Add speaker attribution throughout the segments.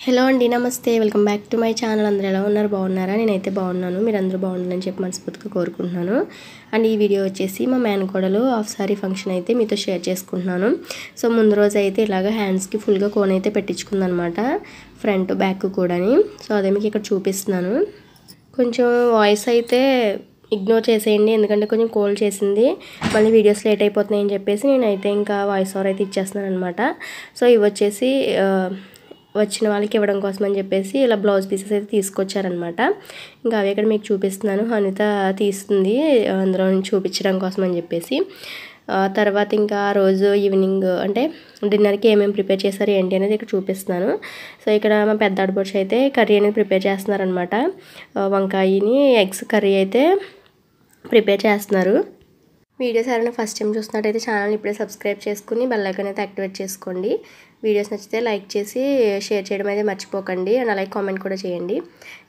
Speaker 1: Hello అండి, నమస్తే. Welcome back to my channel. అందరూ ఎలా ఉన్నారు? బాగున్నారా? నేనైతే బాగున్నాను. మీరు అందరూ బాగుండాలని చెప్పి మనస్ఫూర్తిగా కోరుకుంటున్నాను. అండ్ ఈ వీడియో వచ్చేసి మా మేనకోడలు హాఫ్ సారీ ఫంక్షన్ అయితే మీతో షేర్ చేసుకుంటున్నాను. సో ముందు రోజు అయితే ఇలాగ హ్యాండ్స్కి ఫుల్గా కోన్ అయితే పెట్టించుకుందనమాట, ఫ్రంట్ బ్యాక్ కూడాని. సో అదే మీకు ఇక్కడ చూపిస్తున్నాను. కొంచెం వాయిస్ అయితే ఇగ్నోర్ చేసేయండి, ఎందుకంటే కొంచెం కోల్డ్ చేసింది, మళ్ళీ వీడియోస్ లేట్ అయిపోతున్నాయని చెప్పేసి నేనైతే ఇంకా వాయిస్ ఓవర్ అయితే ఇచ్చేస్తున్నాను అనమాట. సో ఇవి వచ్చేసి వచ్చిన వాళ్ళకి ఇవ్వడం కోసం అని చెప్పేసి ఇలా బ్లౌజ్ పీసెస్ అయితే తీసుకొచ్చారనమాట. ఇంకా అవి ఇక్కడ మీకు చూపిస్తున్నాను. అనిత తీస్తుంది అందులో చూపించడం కోసం అని చెప్పేసి. తర్వాత ఇంకా రోజు ఈవినింగ్ అంటే డిన్నర్కి ఏమేమి ప్రిపేర్ చేశారు ఏంటి అనేది ఇక్కడ చూపిస్తున్నాను. సో ఇక్కడ మా పెద్ద ఆడపడుచు అయితే కర్రీ అనేది ప్రిపేర్ చేస్తున్నారనమాట. వంకాయని ఎగ్స్ కర్రీ అయితే ప్రిపేర్ చేస్తున్నారు. వీడియోస్ ఎవరైనా ఫస్ట్ టైం చూస్తున్నట్టయితే ఛానల్ని ఇప్పుడే సబ్స్క్రైబ్ చేసుకుని బెల్ ఐకాన్ అయితే యాక్టివేట్ చేసుకోండి. వీడియోస్ నచ్చితే లైక్ చేసి షేర్ చేయడం అయితే మర్చిపోకండి. అండ్ అలాగే కామెంట్ కూడా చేయండి.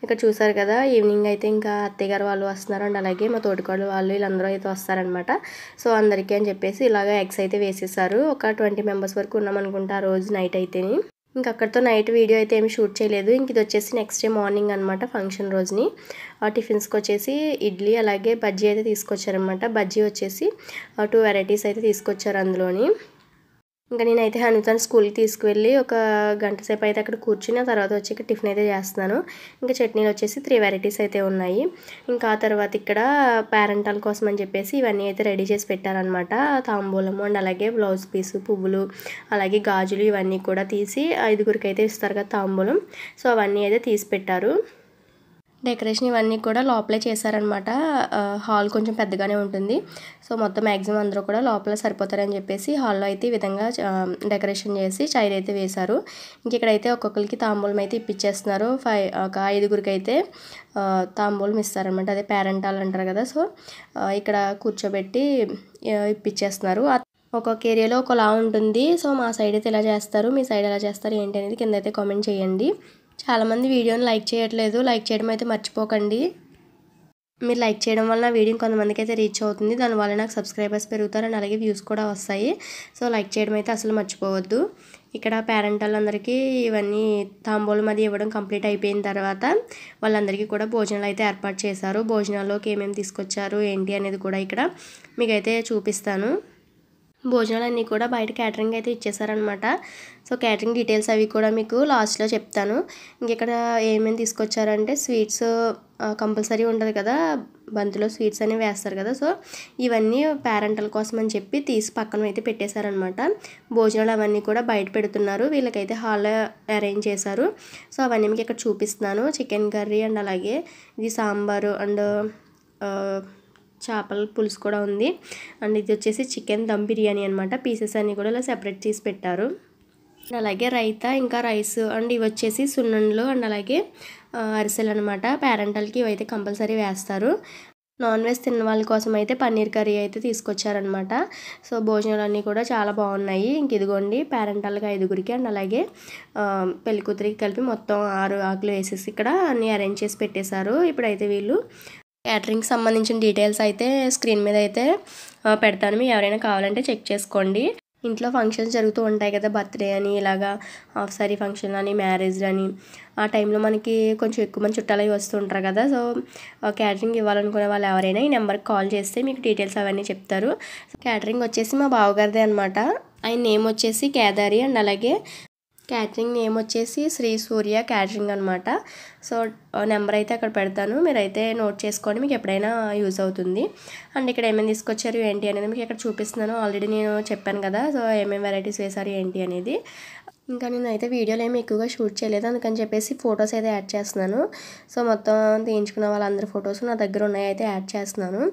Speaker 1: ఇక్కడ చూసారు కదా, ఈవినింగ్ అయితే ఇంకా అత్తయ్య గారు వాళ్ళు వస్తున్నారు, అండ్ అలాగే మా తోటికోడలు వాళ్ళు వీళ్ళందరూ అయితే వస్తారనమాట. సో అందరికీ అని చెప్పేసి ఇలాగ ఎగ్స్ అయితే వేసేసారు. ఒక 20 మెంబర్స్ వరకు ఉన్నామనుకుంటా ఆ రోజు నైట్ అయితేని. ఇంక అక్కడితో నైట్ వీడియో అయితే ఏమి షూట్ చేయలేదు. ఇంక ఇది వచ్చేసి నెక్స్ట్ డే మార్నింగ్ అనమాట, ఫంక్షన్ రోజుని. టిఫిన్స్కి వచ్చేసి ఇడ్లీ అలాగే బజ్జీ అయితే తీసుకొచ్చారనమాట. బజ్జీ వచ్చేసి 2 వెరైటీస్ అయితే తీసుకొచ్చారు అందులోని. ఇంకా నేనైతే హనుతాను స్కూల్కి తీసుకువెళ్ళి ఒక గంట సేపు అయితే అక్కడ కూర్చుని ఆ తర్వాత వచ్చి ఇక్కడ టిఫిన్ అయితే చేస్తున్నాను. ఇంకా చట్నీలు వచ్చేసి 3 వెరైటీస్ అయితే ఉన్నాయి. ఇంకా ఆ తర్వాత ఇక్కడ పేరెంటాల కోసం అని చెప్పేసి ఇవన్నీ అయితే రెడీ చేసి పెట్టారనమాట. తాంబూలము అండ్ అలాగే బ్లౌజ్ పీసు, పువ్వులు, అలాగే గాజులు ఇవన్నీ కూడా తీసి 5గురికి అయితే ఇస్తారు కదా తాంబూలం. సో అవన్నీ అయితే తీసి పెట్టారు. డెకరేషన్ ఇవన్నీ కూడా లోపలే చేశారనమాట. హాల్ కొంచెం పెద్దగానే ఉంటుంది. సో మొత్తం మ్యాక్సిమం అందరూ కూడా లోపల సరిపోతారని చెప్పేసి హాల్లో అయితే ఈ విధంగా డెకరేషన్ చేసి చైర్ అయితే వేశారు. ఇంక ఇక్కడైతే ఒక్కొక్కరికి తాంబూలం అయితే ఇప్పించేస్తున్నారు. ఒక 5గురికి అయితే తాంబూలం ఇస్తారనమాట. అదే పేరెంటాలు అంటారు కదా. సో ఇక్కడ కూర్చోబెట్టి ఇప్పించేస్తున్నారు. ఒక్కొక్క ఏరియాలో ఒకలా ఉంటుంది. సో మా సైడ్ అయితే ఇలా చేస్తారు, మీ సైడ్ ఎలా చేస్తారు ఏంటి అనేది కింద అయితే కామెంట్ చేయండి. చాలామంది వీడియోని లైక్ చేయట్లేదు, లైక్ చేయడం అయితే మర్చిపోకండి. మీరు లైక్ చేయడం వల్ల నా వీడియో కొంతమందికి అయితే రీచ్ అవుతుంది, దానివల్ల నాకు సబ్స్క్రైబర్స్ పెరుగుతారు అండ్ అలాగే వ్యూస్ కూడా వస్తాయి. సో లైక్ చేయడం అయితే అసలు మర్చిపోవద్దు. ఇక్కడ పేరెంటాలందరికీ ఇవన్నీ తాంబూలం అది ఇవ్వడం కంప్లీట్ అయిపోయిన తర్వాత వాళ్ళందరికీ కూడా భోజనాలు అయితే ఏర్పాటు చేశారు. భోజనాల్లోకి ఏమేమి తీసుకొచ్చారు ఏంటి అనేది కూడా ఇక్కడ మీకైతే చూపిస్తాను. భోజనాలన్నీ కూడా బయట క్యాటరింగ్ అయితే ఇచ్చేసారనమాట. సో క్యాటరింగ్ డీటెయిల్స్ అవి కూడా మీకు లాస్ట్లో చెప్తాను. ఇంకెక్కడ ఏమేమి తీసుకొచ్చారంటే స్వీట్స్ కంపల్సరీ ఉంటుంది కదా, బంతిలో స్వీట్స్ అనేవి వేస్తారు కదా. సో ఇవన్నీ పేరెంటల్ కోసం అని చెప్పి తీసి పక్కన అయితే పెట్టేశారనమాట. భోజనాలు అవన్నీ కూడా బయట పెడుతున్నారు, వీళ్ళకైతే హాల్లో అరేంజ్ చేశారు. సో అవన్నీ మీకు ఇక్కడ చూపిస్తున్నాను. చికెన్ కర్రీ అండ్ అలాగే ఇది సాంబారు అండ్ చేపల పులుసు కూడా ఉంది. అండ్ ఇది వచ్చేసి చికెన్ దమ్ బిర్యానీ అనమాట. పీసెస్ అన్నీ కూడా ఇలా సెపరేట్ చేసి పెట్టారు. అలాగే రైతా ఇంకా రైస్ అండ్ ఇవి వచ్చేసి సున్నుండలు అండ్ అలాగే అరిసెలు అనమాట. పేరెంటల్కి ఇవైతే కంపల్సరీ వేస్తారు. నాన్ వెజ్ తిన్న వాళ్ళ కోసం అయితే పన్నీర్ కర్రీ అయితే తీసుకొచ్చారనమాట. సో భోజనాలు అన్నీ కూడా చాలా బాగున్నాయి. ఇంక ఇదిగోండి పేరెంటాలకి 5గురికి అండ్ అలాగే పెళ్ళికూతురికి కలిపి మొత్తం 6 ఆకులు వేసేసి ఇక్కడ అన్నీ అరేంజ్ చేసి పెట్టేశారు. ఇప్పుడైతే వీళ్ళు క్యాటరింగ్కి సంబంధించిన డీటెయిల్స్ అయితే స్క్రీన్ మీద అయితే పెడతాను, మీరు ఎవరైనా కావాలంటే చెక్ చేసుకోండి. ఇంట్లో ఫంక్షన్స్ జరుగుతూ ఉంటాయి కదా, బర్త్డే అని ఇలాగా హాఫ్ సారీ ఫంక్షన్ అని మ్యారేజ్ అని. ఆ టైంలో మనకి కొంచెం ఎక్కువ మంది చుట్టాలు వస్తుంటారు కదా. సో క్యాటరింగ్ ఇవ్వాలనుకునే వాళ్ళు ఎవరైనా ఈ నెంబర్కి కాల్ చేస్తే మీకు డీటెయిల్స్ అవన్నీ చెప్తారు. క్యాటరింగ్ వచ్చేసి మా బావగారిదే అనమాట. ఆయన నేమ్ వచ్చేసి కేదారి అండ్ అలాగే క్యాటరింగ్ నేమ్ వచ్చేసి శ్రీ సూర్య క్యాటరింగ్ అనమాట. సో నెంబర్ అయితే అక్కడ పెడతాను, మీరైతే నోట్ చేసుకోండి, మీకు ఎప్పుడైనా యూజ్ అవుతుంది. అండ్ ఇక్కడ ఏమేమి తీసుకొచ్చారు ఏంటి అనేది మీకు ఇక్కడ చూపిస్తున్నాను. ఆల్రెడీ నేను చెప్పాను కదా, సో ఏమేమి వెరైటీస్ వేశారు ఏంటి అనేది. ఇంకా నేనైతే వీడియోలు ఏమి ఎక్కువగా షూట్ చేయలేదు, అందుకని చెప్పేసి ఫొటోస్ అయితే యాడ్ చేస్తున్నాను. సో మొత్తం తీయించుకున్న వాళ్ళందరి ఫొటోస్ నా దగ్గర ఉన్నాయి అయితే యాడ్ చేస్తున్నాను.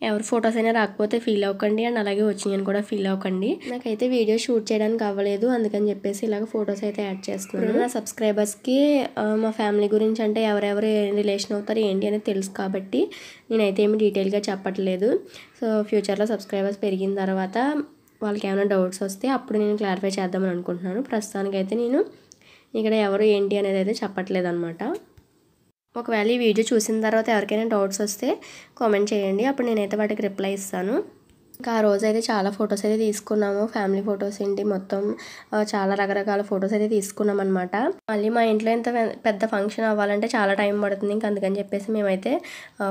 Speaker 1: ఎవరు ఫొటోస్ అయినా రాకపోతే ఫీల్ అవ్వకండి అండ్ అలాగే వచ్చినాయని కూడా ఫీల్ అవ్వకండి. నాకైతే వీడియో షూట్ చేయడానికి అవ్వలేదు, అందుకని చెప్పేసి ఇలాగ ఫొటోస్ అయితే యాడ్ చేస్తున్నాను. నా సబ్స్క్రైబర్స్కి మా ఫ్యామిలీ గురించి అంటే ఎవరెవరు రిలేషన్ అవుతారు ఏంటి అనేది తెలుసు కాబట్టి నేనైతే ఏమి డీటెయిల్గా చెప్పట్లేదు. సో ఫ్యూచర్లో సబ్స్క్రైబర్స్ పెరిగిన తర్వాత వాళ్ళకి ఏమైనా డౌట్స్ వస్తే అప్పుడు నేను క్లారిఫై చేద్దామని అనుకుంటున్నాను. ప్రస్తుతానికైతే నేను ఇక్కడ ఎవరు ఏంటి అనేది అయితే చెప్పట్లేదు అనమాట. ఒకవేళ ఈ వీడియో చూసిన తర్వాత ఎవరికైనా డౌట్స్ వస్తే కామెంట్ చేయండి, అప్పుడు నేనైతే వాటికి రిప్లై ఇస్తాను. ఇంకా ఆ రోజైతే చాలా ఫొటోస్ అయితే తీసుకున్నాము. ఫ్యామిలీ ఫొటోస్ ఏంటి మొత్తం చాలా రకరకాల ఫొటోస్ అయితే తీసుకున్నాం అనమాట. మళ్ళీ మా ఇంట్లో ఇంత పెద్ద ఫంక్షన్ అవ్వాలంటే చాలా టైం పడుతుంది. ఇంకా అందుకని చెప్పేసి మేమైతే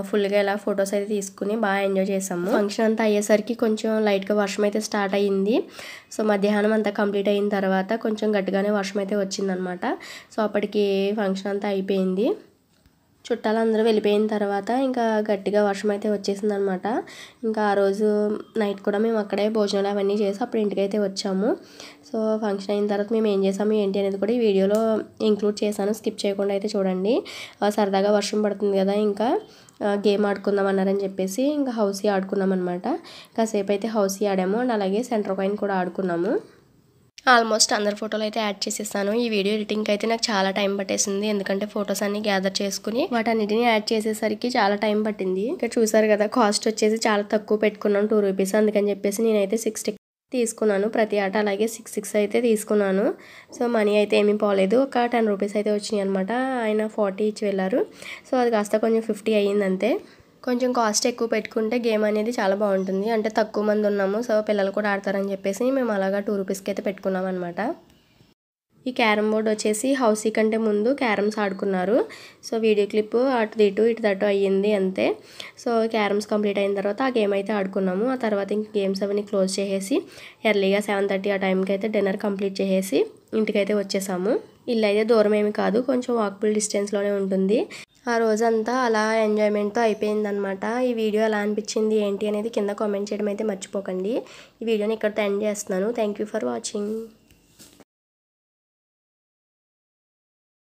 Speaker 1: ఫుల్గా ఇలా ఫొటోస్ అయితే తీసుకుని బాగా ఎంజాయ్ చేసాము. ఫంక్షన్ అంతా అయ్యేసరికి కొంచెం లైట్గా వర్షం అయితే స్టార్ట్ అయ్యింది. సో మధ్యాహ్నం అంతా కంప్లీట్ అయిన తర్వాత కొంచెం గట్టిగానే వర్షం అయితే వచ్చిందనమాట. సో అప్పటికి ఫంక్షన్ అంతా అయిపోయింది. చుట్టాలందరూ వెళ్ళిపోయిన తర్వాత ఇంకా గట్టిగా వర్షం అయితే వచ్చేసిందనమాట. ఇంకా ఆ రోజు నైట్ కూడా మేము అక్కడే భోజనాలు అవన్నీ చేసి అప్పుడు ఇంటికైతే వచ్చాము. సో ఫంక్షన్ అయిన తర్వాత మేము ఏం చేసాము ఏంటి అనేది కూడా ఈ వీడియోలో ఇంక్లూడ్ చేశాను. స్కిప్ చేయకుండా అయితే చూడండి. సరదాగా వర్షం పడుతుంది కదా, ఇంకా గేమ్ ఆడుకుందాం అన్నారని చెప్పేసి ఇంకా హౌసీ ఆడుకున్నాం అనమాట. కాసేపు అయితే హౌసీ ఆడాము అండ్ అలాగే సెంటర్ కాయిన్ కూడా ఆడుకున్నాము. ఆల్మోస్ట్ అందరి ఫోటోలు అయితే యాడ్ చేసేసాను. ఈ వీడియో ఎడిటింగ్కి అయితే నాకు చాలా టైం పట్టేసింది. ఎందుకంటే ఫొటోస్ అన్ని గ్యాదర్ చేసుకుని వాటన్నిటిని యాడ్ చేసేసరికి చాలా టైం పట్టింది. ఇక్కడ చూసారు కదా, కాస్ట్ వచ్చేసి చాలా తక్కువ పెట్టుకున్నాను, 2 రూపీస్. అందుకని చెప్పేసి నేనైతే 6 తీసుకున్నాను ప్రతి ఆట. అలాగే 6 అయితే తీసుకున్నాను. సో మనీ అయితే ఏమీ పోలేదు. ఒక 10 రూపీస్ అయితే వచ్చినాయి అనమాట. ఆయన 40 ఇచ్చి వెళ్ళారు. సో అది కాస్త కొంచెం 50 అయ్యింది అంతే. కొంచెం కాస్ట్ ఎక్కువ పెట్టుకుంటే గేమ్ అనేది చాలా బాగుంటుంది. అంటే తక్కువ మంది ఉన్నాము, సో పిల్లలు కూడా ఆడతారని చెప్పేసి మేము అలాగా 2 రూపీస్కి అయితే పెట్టుకున్నాం అనమాట. ఈ క్యారమ్ బోర్డ్ వచ్చేసి హౌసీ కంటే ముందు క్యారమ్స్ ఆడుకున్నారు. సో వీడియో క్లిప్ అటు ఇటు అయ్యింది అంతే. సో క్యారమ్స్ కంప్లీట్ అయిన తర్వాత ఆ గేమ్ అయితే ఆడుకున్నాము. ఆ తర్వాత ఇంక గేమ్స్ అవన్నీ క్లోజ్ చేసేసి ఎర్లీగా 7:30 ఆ టైంకి అయితే డిన్నర్ కంప్లీట్ చేసేసి ఇంటికైతే వచ్చేసాము. ఇల్లు అయితే దూరం ఏమి కాదు, కొంచెం వాకబుల్ డిస్టెన్స్లోనే ఉంటుంది. ఆ రోజంతా అలా ఎంజాయ్మెంట్తో అయిపోయిందనమాట. ఈ వీడియో ఎలా అనిపించింది ఏంటి అనేది కింద కామెంట్ చేయడం అయితే మర్చిపోకండి. ఈ వీడియోని ఇక్కడితో ఎండ్ చేస్తున్నాను. Thank you for watching.